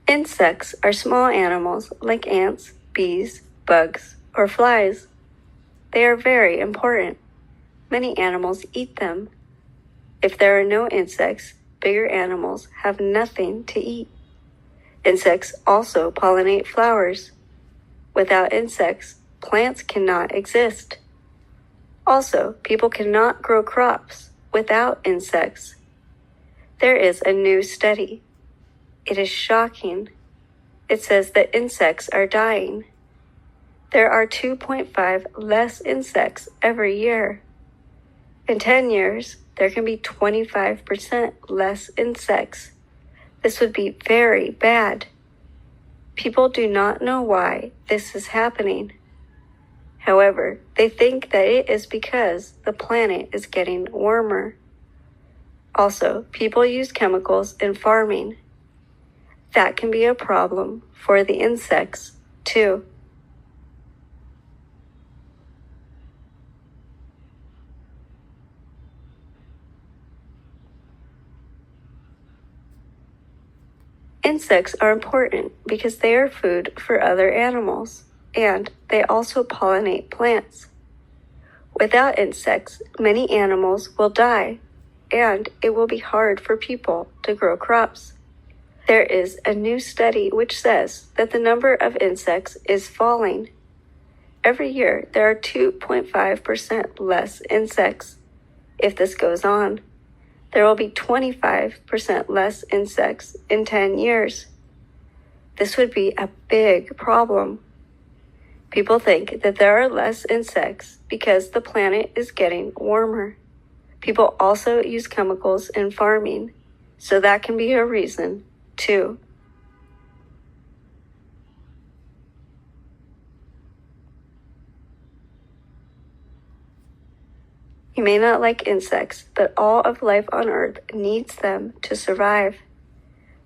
Insects are small animals like ants, bees, bugs, or flies. They are very important. Many animals eat them. If there are no insects, bigger animals have nothing to eat. Insects also pollinate flowers. Without insects, plants cannot exist. Also, people cannot grow crops without insects. There is a new study. It is shocking. It says that insects are dying. There are 2.5 less insects every year. In 10 years, there can be 25% less insects. This would be very bad. People do not know why this is happening. However, they think that it is because the planet is getting warmer. Also, people use chemicals in farming. That can be a problem for the insects, too. Insects are important because they are food for other animals, and they also pollinate plants. Without insects, many animals will die, and it will be hard for people to grow crops. There is a new study which says that the number of insects is falling. Every year, there are 2.5% less insects. If this goes on, there will be 25% less insects in 10 years. This would be a big problem. People think that there are less insects because the planet is getting warmer. People also use chemicals in farming, so that can be a reason, too. You may not like insects, but all of life on Earth needs them to survive.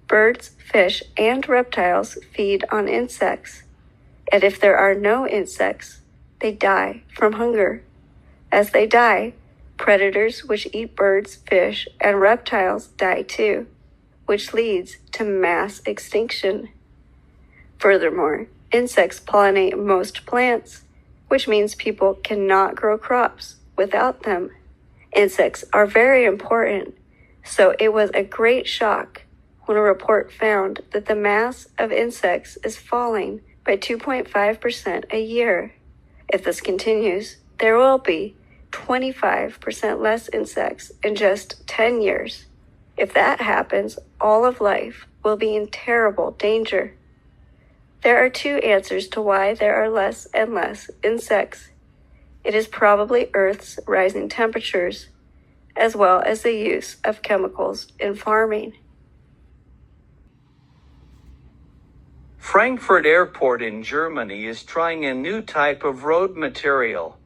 Birds, fish, and reptiles feed on insects. And if there are no insects, they die from hunger. As they die, predators which eat birds, fish, and reptiles die too, which leads to mass extinction. Furthermore, insects pollinate most plants, which means people cannot grow crops without them. Insects are very important, so it was a great shock when a report found that the mass of insects is falling by 2.5% a year. If this continues, there will be 25% less insects in just 10 years. If that happens, all of life will be in terrible danger. There are two answers to why there are less and less insects. It is probably Earth's rising temperatures, as well as the use of chemicals in farming. Frankfurt Airport in Germany is trying a new type of road material.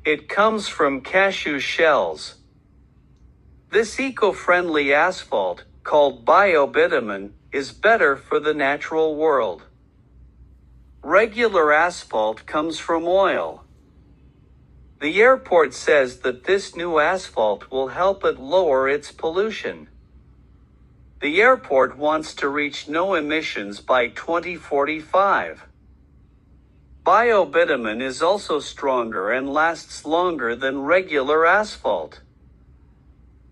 It comes from cashew shells. This eco-friendly asphalt, called biobitumen, is better for the natural world. Regular asphalt comes from oil. The airport says that this new asphalt will help it lower its pollution. The airport wants to reach no emissions by 2045. Biobitumen is also stronger and lasts longer than regular asphalt.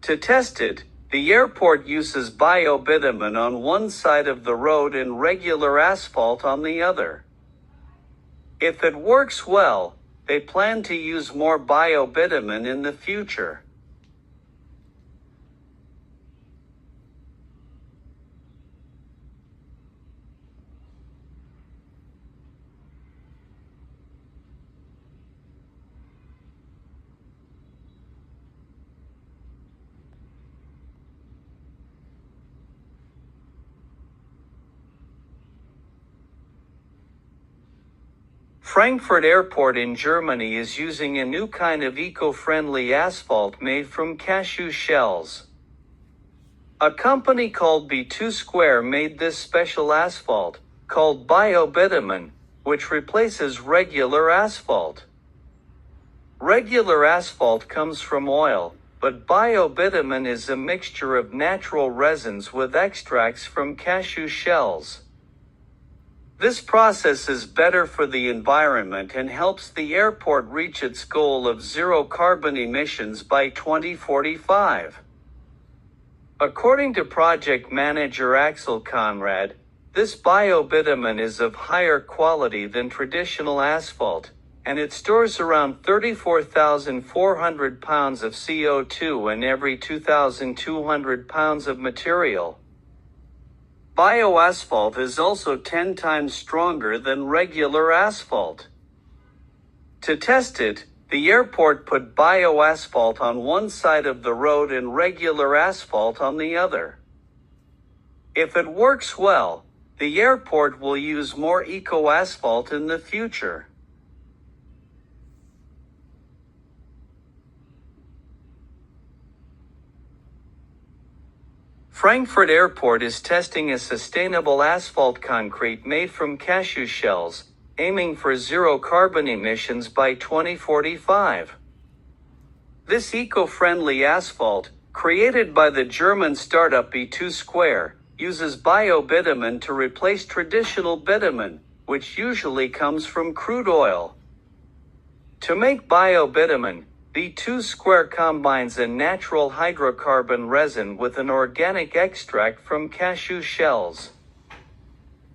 To test it, the airport uses biobitumen on one side of the road and regular asphalt on the other. If it works well, they plan to use more biobitumen in the future. Frankfurt Airport in Germany is using a new kind of eco-friendly asphalt made from cashew shells. A company called B2 Square made this special asphalt, called biobitumen, which replaces regular asphalt. Regular asphalt comes from oil, but biobitumen is a mixture of natural resins with extracts from cashew shells. This process is better for the environment and helps the airport reach its goal of zero carbon emissions by 2045. According to project manager Axel Conrad, this biobitumen is of higher quality than traditional asphalt, and it stores around 34,400 pounds of CO2 in every 2,200 pounds of material. Bioasphalt is also 10 times stronger than regular asphalt. To test it, the airport put bioasphalt on one side of the road and regular asphalt on the other. If it works well, the airport will use more eco-asphalt in the future. Frankfurt Airport is testing a sustainable asphalt concrete made from cashew shells, aiming for zero carbon emissions by 2045. This eco-friendly asphalt, created by the German startup B2 Square, uses biobitumen to replace traditional bitumen, which usually comes from crude oil. To make biobitumen, B2 Square combines a natural hydrocarbon resin with an organic extract from cashew shells.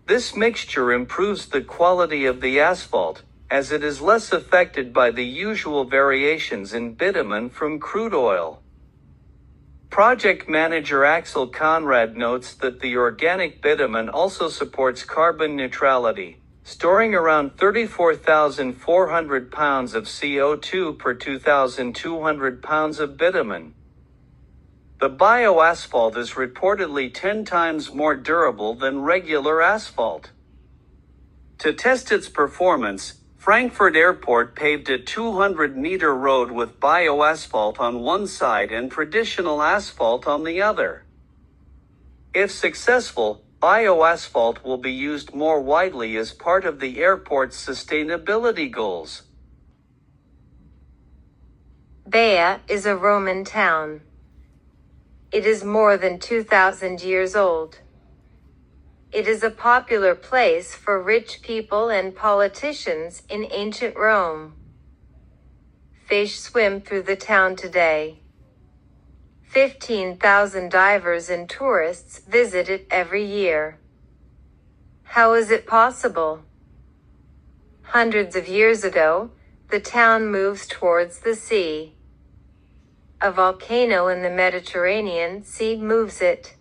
This mixture improves the quality of the asphalt, as it is less affected by the usual variations in bitumen from crude oil. Project manager Axel Conrad notes that the organic bitumen also supports carbon neutrality, storing around 34,400 pounds of CO2 per 2,200 pounds of bitumen. The bioasphalt is reportedly 10 times more durable than regular asphalt. To test its performance, Frankfurt Airport paved a 200-meter road with bioasphalt on one side and traditional asphalt on the other. If successful, bioasphalt will be used more widely as part of the airport's sustainability goals. Baia is a Roman town. It is more than 2,000 years old. It is a popular place for rich people and politicians in ancient Rome. Fish swim through the town today. 15,000 divers and tourists visit it every year. How is it possible? Hundreds of years ago, the town moves towards the sea. A volcano in the Mediterranean Sea moves it.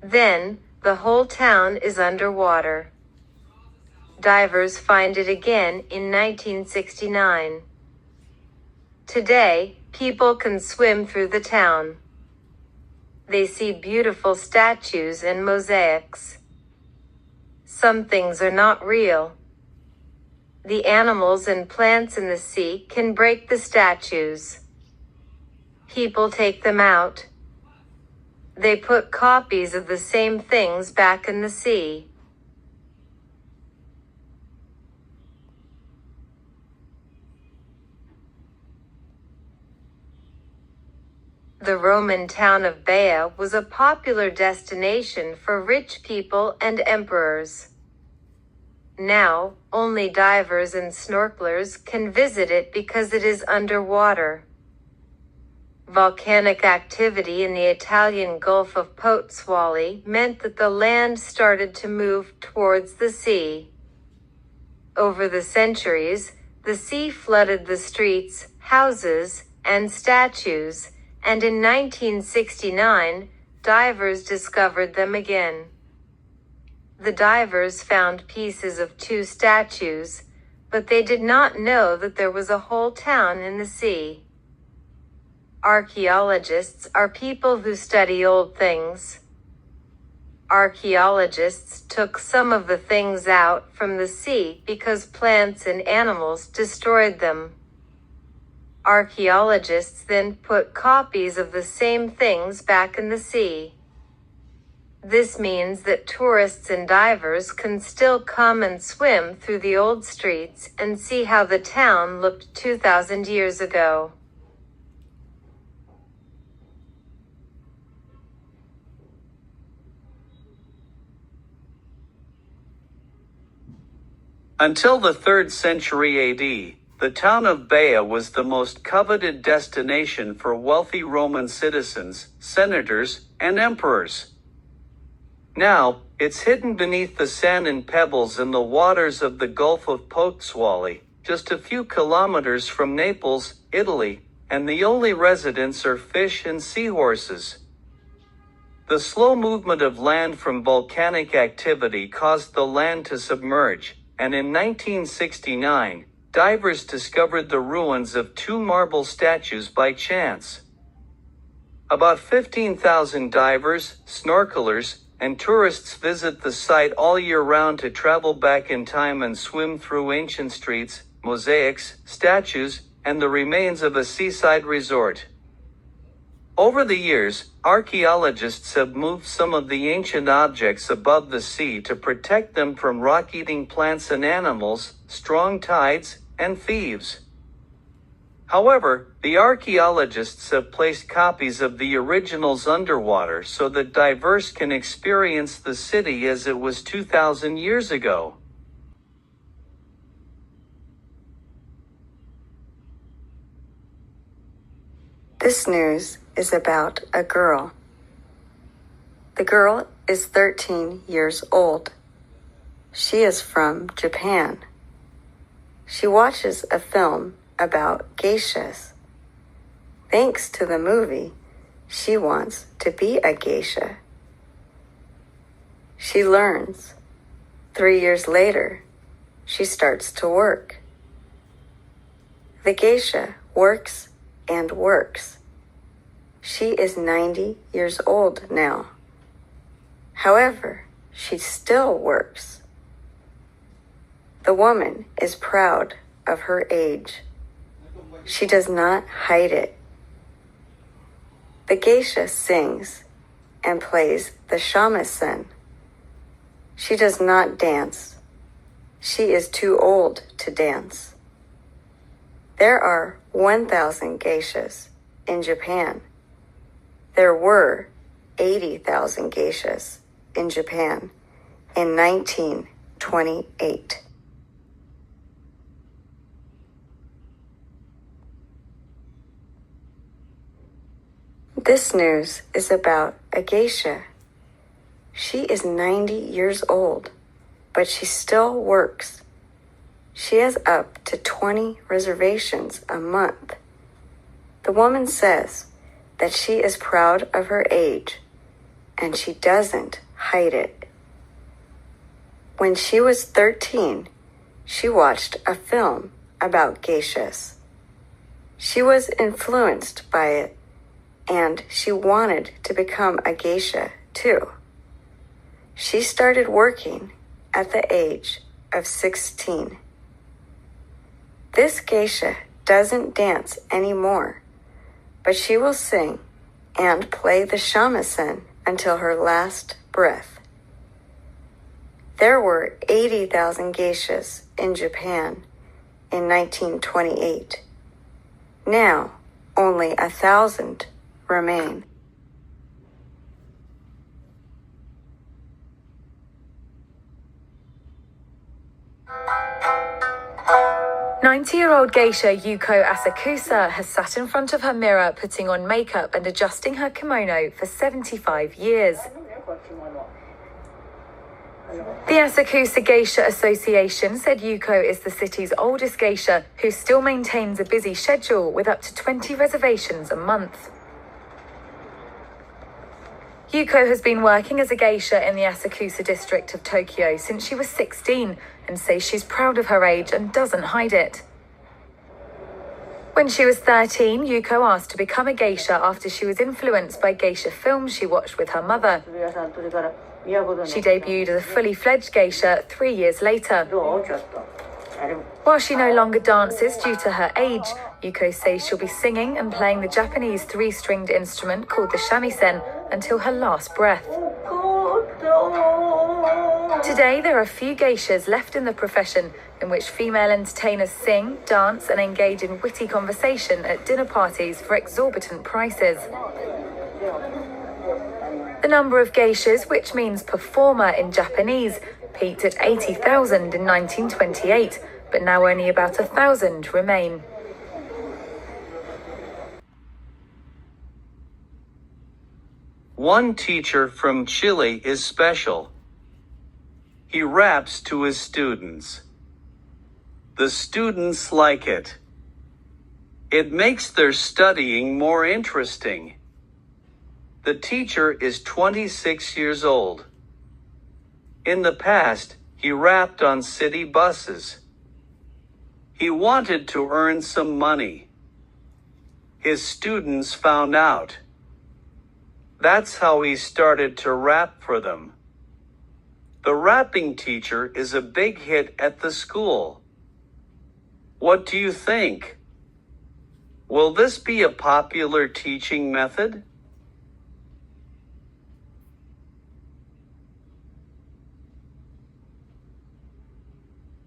Then, the whole town is underwater. Divers find it again in 1969. Today, people can swim through the town. They see beautiful statues and mosaics. Some things are not real. The animals and plants in the sea can break the statues. People take them out. They put copies of the same things back in the sea. The Roman town of Baia was a popular destination for rich people and emperors. Now, only divers and snorkelers can visit it because it is underwater. Volcanic activity in the Italian Gulf of Pozzuoli meant that the land started to move towards the sea. Over the centuries, the sea flooded the streets, houses, and statues, and in 1969, divers discovered them again. The divers found pieces of 2 statues, but they did not know that there was a whole town in the sea. Archaeologists are people who study old things. Archaeologists took some of the things out from the sea because plants and animals destroyed them. Archaeologists then put copies of the same things back in the sea. This means that tourists and divers can still come and swim through the old streets and see how the town looked 2,000 years ago. Until the 3rd century AD, the town of Baia was the most coveted destination for wealthy Roman citizens, senators, and emperors. Now, it's hidden beneath the sand and pebbles in the waters of the Gulf of Pozzuoli, just a few kilometers from Naples, Italy, and the only residents are fish and seahorses. The slow movement of land from volcanic activity caused the land to submerge, and in 1969, divers discovered the ruins of 2 marble statues by chance. About 15,000 divers, snorkelers, and tourists visit the site all year round to travel back in time and swim through ancient streets, mosaics, statues, and the remains of a seaside resort. Over the years, archaeologists have moved some of the ancient objects above the sea to protect them from rock-eating plants and animals, strong tides, and thieves. However, the archaeologists have placed copies of the originals underwater so that divers can experience the city as it was 2,000 years ago. This news is about a girl. The girl is 13 years old. She is from Japan. She watches a film about geishas. Thanks to the movie, she wants to be a geisha. She learns. 3 years later, she starts to work. The geisha works and works. She is 90 years old now. However, she still works. The woman is proud of her age. She does not hide it. The geisha sings and plays the shamisen. She does not dance. She is too old to dance. There are 1,000 geishas in Japan. There were 80,000 geishas in Japan in 1928. This news is about a geisha. She is 90 years old, but she still works. She has up to 20 reservations a month. The woman says that she is proud of her age, and she doesn't hide it. When she was 13, she watched a film about geishas. She was influenced by it, and she wanted to become a geisha too. She started working at the age of 16. This geisha doesn't dance anymore, but she will sing and play the shamisen until her last breath. There were 80,000 geishas in Japan in 1928. Now, only 1,000 remain. "90-year-old geisha Yuko Asakusa has sat in front of her mirror putting on makeup and adjusting her kimono for 75 years. The Asakusa Geisha Association said Yuko is the city's oldest geisha who still maintains a busy schedule with up to 20 reservations a month. Yuko has been working as a geisha in the Asakusa district of Tokyo since she was 16 and says she's proud of her age and doesn't hide it. When she was 13, Yuko asked to become a geisha after she was influenced by geisha films she watched with her mother. She debuted as a fully fledged geisha 3 years later. While she no longer dances due to her age, Yuko says she'll be singing and playing the Japanese 3-stringed instrument called the shamisen until her last breath. Today, there are few geishas left in the profession in which female entertainers sing, dance, and engage in witty conversation at dinner parties for exorbitant prices. The number of geishas, which means performer in Japanese, peaked at 80,000 in 1928, but now only about 1,000 remain. One teacher from Chile is special. He raps to his students. The students like it. It makes their studying more interesting. The teacher is 26 years old. In the past, he rapped on city buses. He wanted to earn some money. His students found out. That's how he started to rap for them. The rapping teacher is a big hit at the school. What do you think? Will this be a popular teaching method?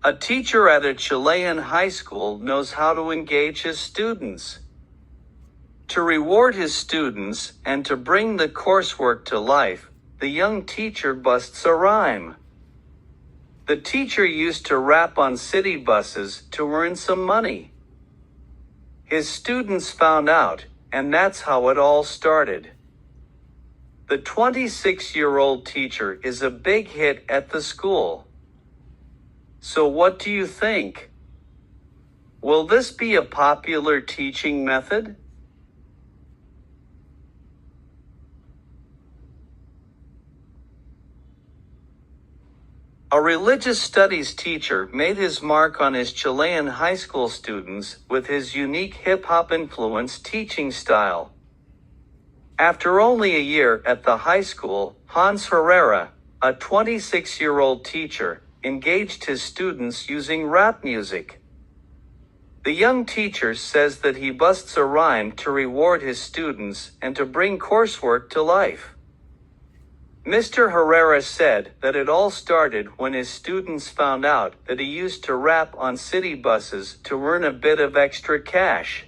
A teacher at a Chilean high school knows how to engage his students. To reward his students and to bring the coursework to life, the young teacher busts a rhyme. The teacher used to rap on city buses to earn some money. His students found out, and that's how it all started. The 26-year-old teacher is a big hit at the school. So what do you think? Will this be a popular teaching method? A religious studies teacher made his mark on his Chilean high school students with his unique hip-hop influenced teaching style. After only a year at the high school, Hans Herrera, a 26-year-old teacher, engaged his students using rap music. The young teacher says that he busts a rhyme to reward his students and to bring coursework to life. Mr. Herrera said that it all started when his students found out that he used to rap on city buses to earn a bit of extra cash.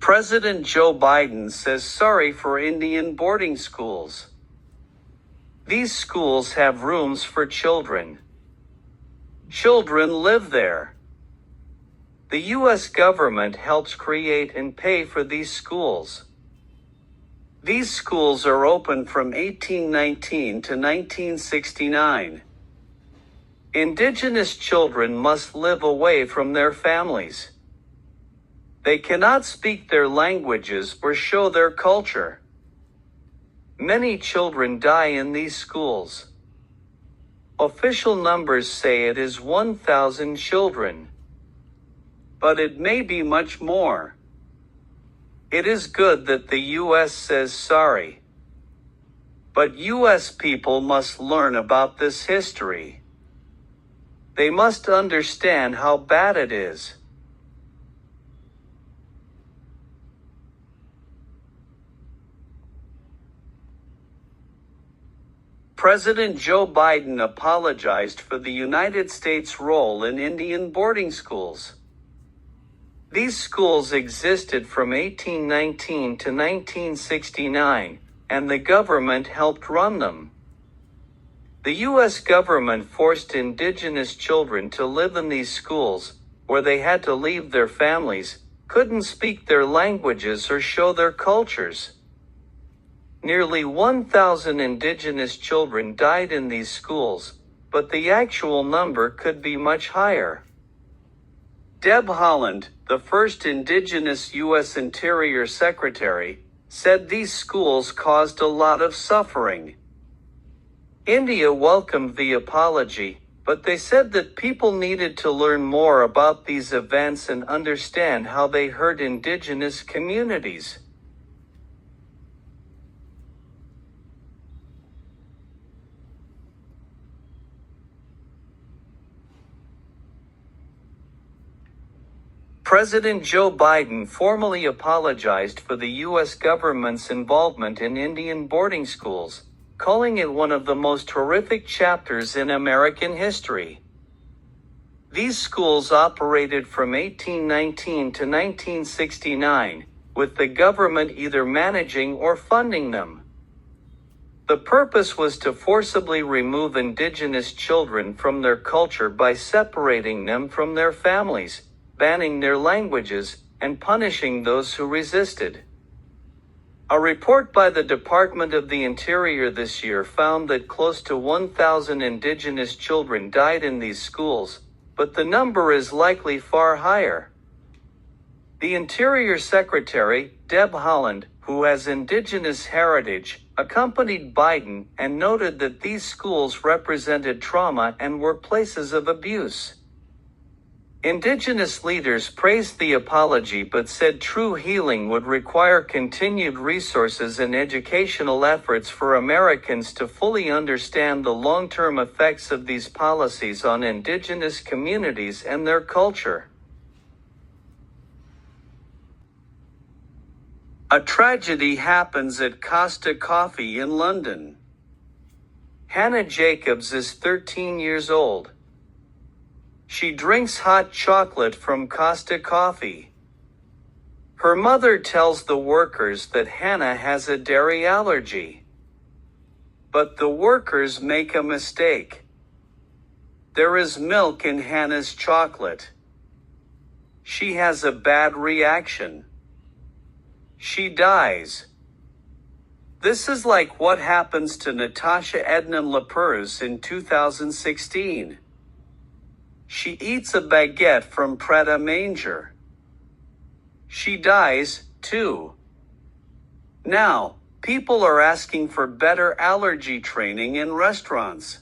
President Joe Biden says sorry for Indian boarding schools. These schools have rooms for children. Children live there. The U.S. government helps create and pay for these schools. These schools are open from 1819 to 1969. Indigenous children must live away from their families. They cannot speak their languages or show their culture. Many children die in these schools. Official numbers say it is 1,000 children. But it may be much more. It is good that the U.S. says sorry. But U.S. people must learn about this history. They must understand how bad it is. President Joe Biden apologized for the United States' role in Indian boarding schools. These schools existed from 1819 to 1969, and the government helped run them. The U.S. government forced indigenous children to live in these schools, where they had to leave their families, couldn't speak their languages or show their cultures. Nearly 1,000 indigenous children died in these schools, but the actual number could be much higher. Deb Haaland, the first indigenous U.S. Interior Secretary, said these schools caused a lot of suffering. India welcomed the apology, but they said that people needed to learn more about these events and understand how they hurt indigenous communities. President Joe Biden formally apologized for the U.S. government's involvement in Indian boarding schools, calling it one of the most horrific chapters in American history. These schools operated from 1819 to 1969, with the government either managing or funding them. The purpose was to forcibly remove indigenous children from their culture by separating them from their families, banning their languages, and punishing those who resisted. A report by the Department of the Interior this year found that close to 1,000 indigenous children died in these schools, but the number is likely far higher. The Interior Secretary, Deb Haaland, who has indigenous heritage, accompanied Biden and noted that these schools represented trauma and were places of abuse. Indigenous leaders praised the apology but said true healing would require continued resources and educational efforts for Americans to fully understand the long-term effects of these policies on indigenous communities and their culture. A tragedy happens at Costa Coffee in London. Hannah Jacobs is 13 years old. She drinks hot chocolate from Costa Coffee. Her mother tells the workers that Hannah has a dairy allergy. But the workers make a mistake. There is milk in Hannah's chocolate. She has a bad reaction. She dies. This is like what happens to Natasha Edna Lepers in 2016. She eats a baguette from Pret a Manger. She dies, too. Now, people are asking for better allergy training in restaurants.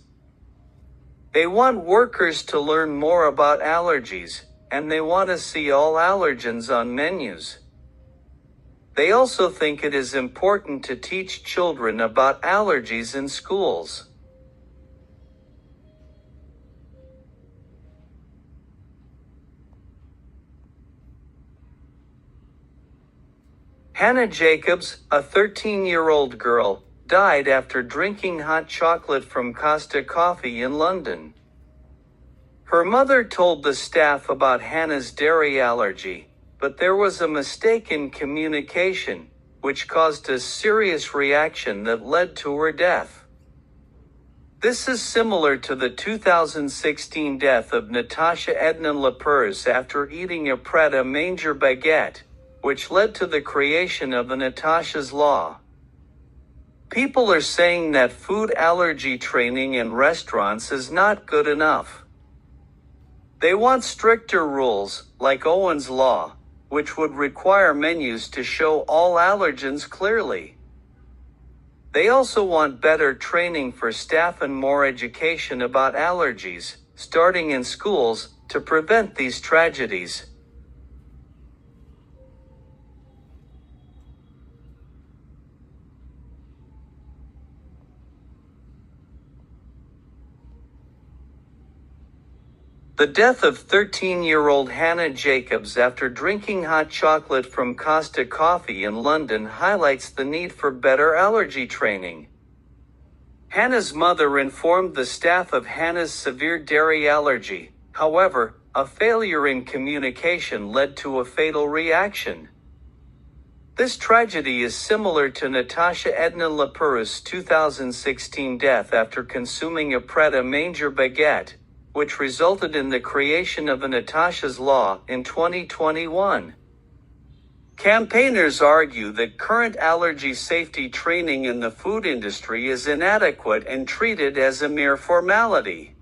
They want workers to learn more about allergies, and they want to see all allergens on menus. They also think it is important to teach children about allergies in schools. Hannah Jacobs, a 13-year-old girl, died after drinking hot chocolate from Costa Coffee in London. Her mother told the staff about Hannah's dairy allergy, but there was a mistake in communication, which caused a serious reaction that led to her death. This is similar to the 2016 death of Natasha Edna Lepers after eating a Pret a Manger baguette, which led to the creation of the Natasha's Law. People are saying that food allergy training in restaurants is not good enough. They want stricter rules, like Owen's Law, which would require menus to show all allergens clearly. They also want better training for staff and more education about allergies, starting in schools, to prevent these tragedies. The death of 13-year-old Hannah Jacobs after drinking hot chocolate from Costa Coffee in London highlights the need for better allergy training. Hannah's mother informed the staff of Hannah's severe dairy allergy. However, a failure in communication led to a fatal reaction. This tragedy is similar to Natasha Edna Lepers' 2016 death after consuming a Pret a Manger baguette, which resulted in the creation of a Natasha's Law in 2021. Campaigners argue that current allergy safety training in the food industry is inadequate and treated as a mere formality.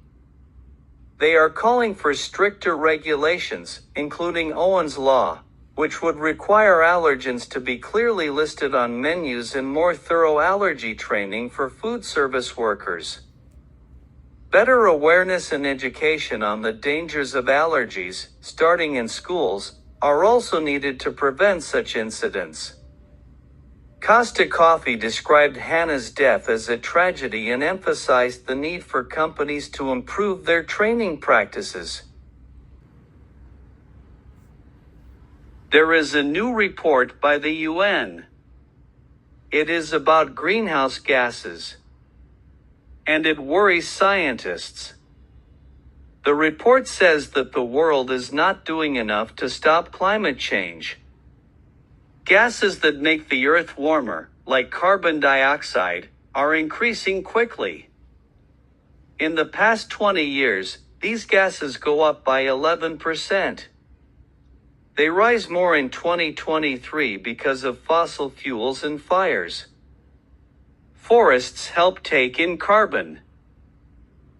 They are calling for stricter regulations, including Owen's Law, which would require allergens to be clearly listed on menus and more thorough allergy training for food service workers. Better awareness and education on the dangers of allergies, starting in schools, are also needed to prevent such incidents. Costa Coffee described Hannah's death as a tragedy and emphasized the need for companies to improve their training practices. There is a new report by the UN. It is about greenhouse gases. And it worries scientists. The report says that the world is not doing enough to stop climate change. Gases that make the Earth warmer, like carbon dioxide, are increasing quickly. In the past 20 years, these gases go up by 11%. They rise more in 2023 because of fossil fuels and fires. Forests help take in carbon,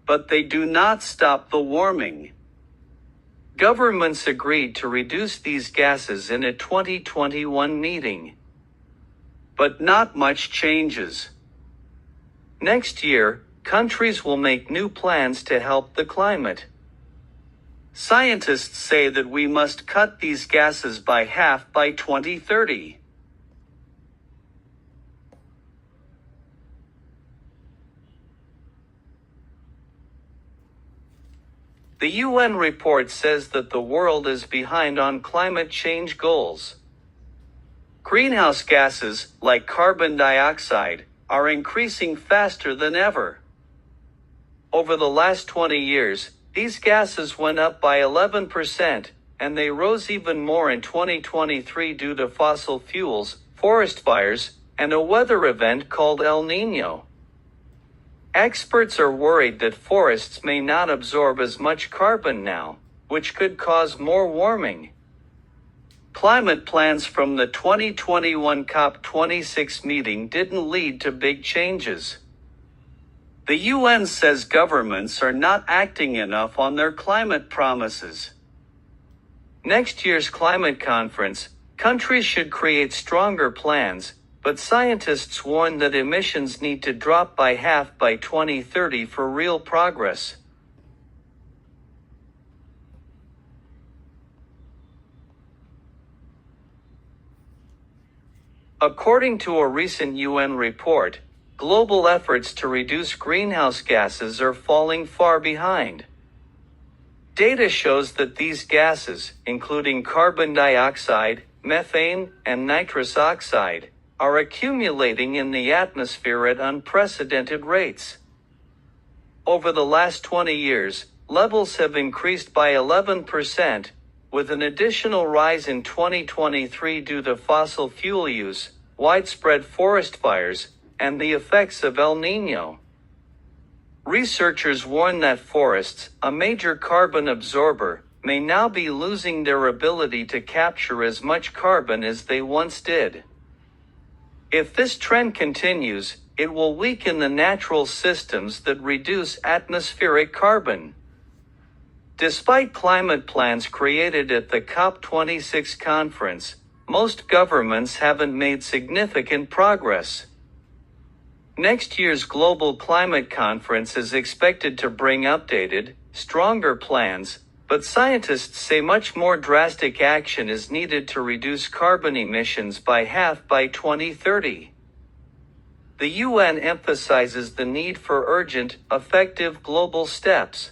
but they do not stop the warming. Governments agreed to reduce these gases in a 2021 meeting. But not much changes. Next year, countries will make new plans to help the climate. Scientists say that we must cut these gases by half by 2030. The UN report says that the world is behind on climate change goals. Greenhouse gases, like carbon dioxide, are increasing faster than ever. Over the last 20 years, these gases went up by 11%, and they rose even more in 2023 due to fossil fuels, forest fires, and a weather event called El Niño. Experts are worried that forests may not absorb as much carbon now, which could cause more warming. Climate plans from the 2021 COP26 meeting didn't lead to big changes. The UN says governments are not acting enough on their climate promises. Next year's climate conference, countries should create stronger plans, but scientists warn that emissions need to drop by half by 2030 for real progress. According to a recent UN report, global efforts to reduce greenhouse gases are falling far behind. Data shows that these gases, including carbon dioxide, methane, and nitrous oxide, are accumulating in the atmosphere at unprecedented rates. Over the last 20 years, levels have increased by 11%, with an additional rise in 2023 due to fossil fuel use, widespread forest fires, and the effects of El Niño. Researchers warn that forests, a major carbon absorber, may now be losing their ability to capture as much carbon as they once did. If this trend continues, it will weaken the natural systems that reduce atmospheric carbon. Despite climate plans created at the COP26 conference, most governments haven't made significant progress. Next year's global climate conference is expected to bring updated, stronger plans, but scientists say much more drastic action is needed to reduce carbon emissions by half by 2030. The UN emphasizes the need for urgent, effective global steps.